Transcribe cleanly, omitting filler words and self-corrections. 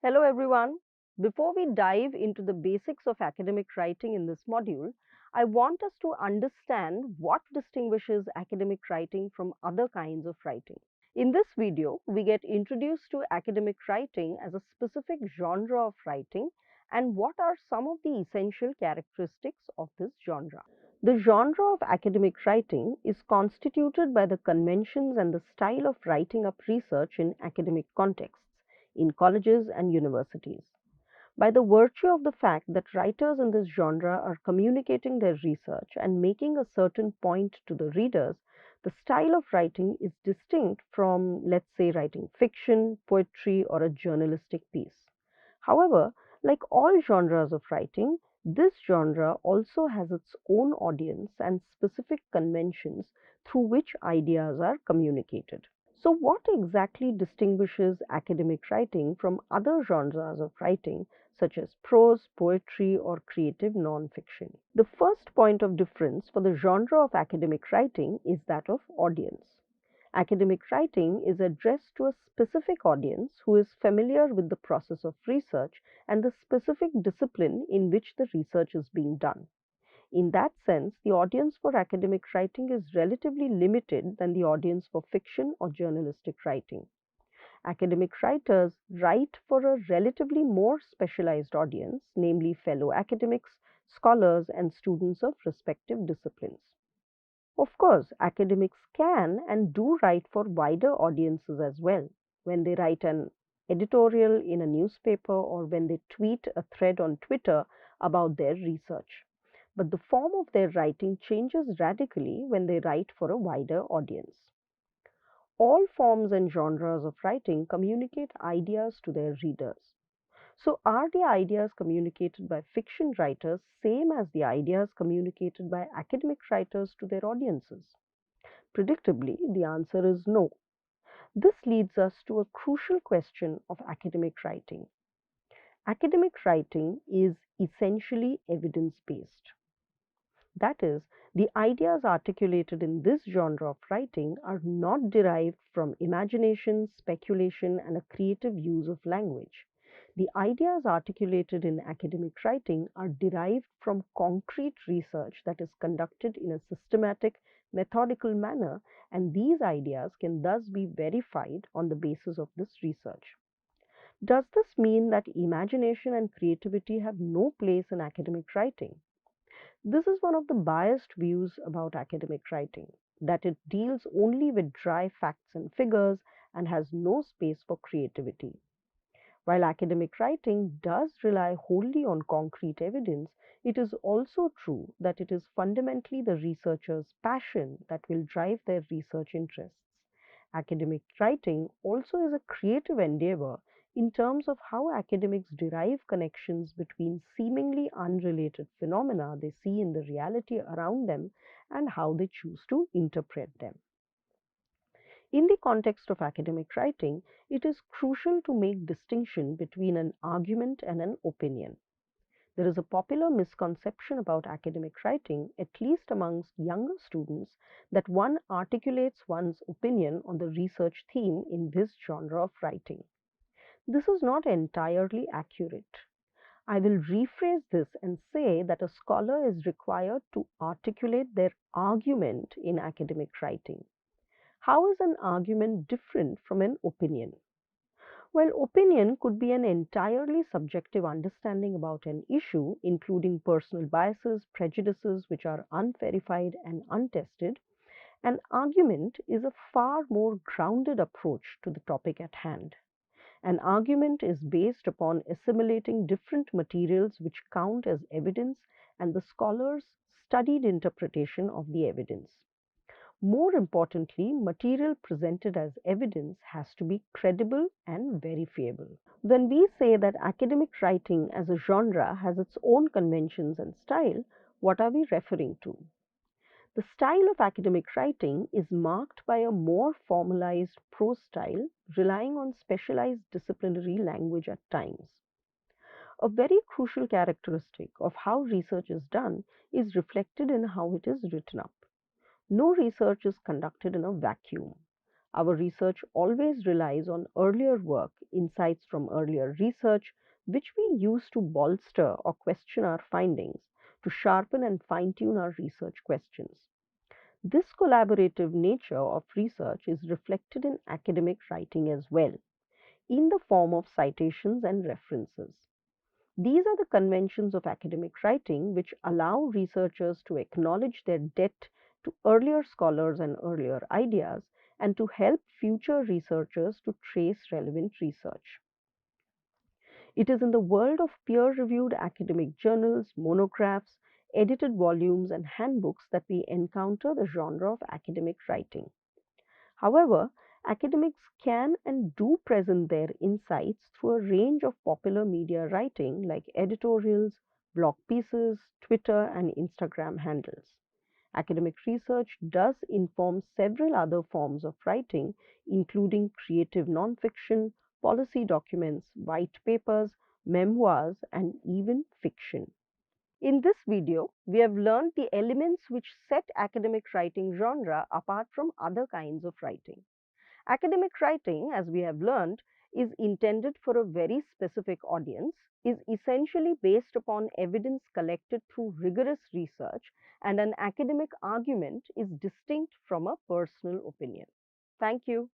Hello everyone. Before we dive into the basics of academic writing in this module, I want us to understand what distinguishes academic writing from other kinds of writing. In this video, we get introduced to academic writing as a specific genre of writing and what are some of the essential characteristics of this genre. The genre of academic writing is constituted by the conventions and the style of writing up research in academic contexts, in colleges and universities. By the virtue of the fact that writers in this genre are communicating their research and making a certain point to the readers, the style of writing is distinct from, let's say, writing fiction, poetry, or a journalistic piece. However, like all genres of writing, this genre also has its own audience and specific conventions through which ideas are communicated. So, what exactly distinguishes academic writing from other genres of writing, such as prose, poetry, or creative nonfiction? The first point of difference for the genre of academic writing is that of audience. Academic writing is addressed to a specific audience who is familiar with the process of research and the specific discipline in which the research is being done. In that sense, the audience for academic writing is relatively limited than the audience for fiction or journalistic writing. Academic writers write for a relatively more specialized audience, namely fellow academics, scholars, and students of respective disciplines. Of course, academics can and do write for wider audiences as well. When they write an editorial in a newspaper or when they tweet a thread on Twitter about their research. But the form of their writing changes radically when they write for a wider audience. All forms and genres of writing communicate ideas to their readers. So, are the ideas communicated by fiction writers same as the ideas communicated by academic writers to their audiences? Predictably, the answer is no. This leads us to a crucial question of academic writing. Academic writing is essentially evidence based. That is, the ideas articulated in this genre of writing are not derived from imagination, speculation, and a creative use of language. The ideas articulated in academic writing are derived from concrete research that is conducted in a systematic, methodical manner, and these ideas can thus be verified on the basis of this research. Does this mean that imagination and creativity have no place in academic writing? This is one of the biased views about academic writing, that it deals only with dry facts and figures and has no space for creativity. While academic writing does rely wholly on concrete evidence, it is also true that it is fundamentally the researcher's passion that will drive their research interests. Academic writing also is a creative endeavor in terms of how academics derive connections between seemingly unrelated phenomena they see in the reality around them and how they choose to interpret them. In the context of academic writing, it is crucial to make distinction between an argument and an opinion. There is a popular misconception about academic writing, at least amongst younger students, that one articulates one's opinion on the research theme in this genre of writing. This is not entirely accurate. I will rephrase this and say that a scholar is required to articulate their argument in academic writing. How is an argument different from an opinion? Well, opinion could be an entirely subjective understanding about an issue, including personal biases, prejudices which are unverified and untested. An argument is a far more grounded approach to the topic at hand. An argument is based upon assimilating different materials which count as evidence and the scholar's studied interpretation of the evidence. More importantly, material presented as evidence has to be credible and verifiable. When we say that academic writing as a genre has its own conventions and style, what are we referring to? The style of academic writing is marked by a more formalized prose style, relying on specialized disciplinary language at times. A very crucial characteristic of how research is done is reflected in how it is written up. No research is conducted in a vacuum. Our research always relies on earlier work, insights from earlier research, which we use to bolster or question our findings, to sharpen and fine tune our research questions. This collaborative nature of research is reflected in academic writing as well, in the form of citations and references. These are the conventions of academic writing which allow researchers to acknowledge their debt to earlier scholars and earlier ideas and to help future researchers to trace relevant research. It is in the world of peer-reviewed academic journals, monographs, edited volumes, and handbooks that we encounter the genre of academic writing. However, academics can and do present their insights through a range of popular media writing like editorials, blog pieces, Twitter, and Instagram handles. Academic research does inform several other forms of writing, including creative nonfiction, policy documents, white papers, memoirs, and even fiction. In this video, we have learned the elements which set academic writing genre apart from other kinds of writing. Academic writing, as we have learned, is intended for a very specific audience, is essentially based upon evidence collected through rigorous research, and an academic argument is distinct from a personal opinion. Thank you.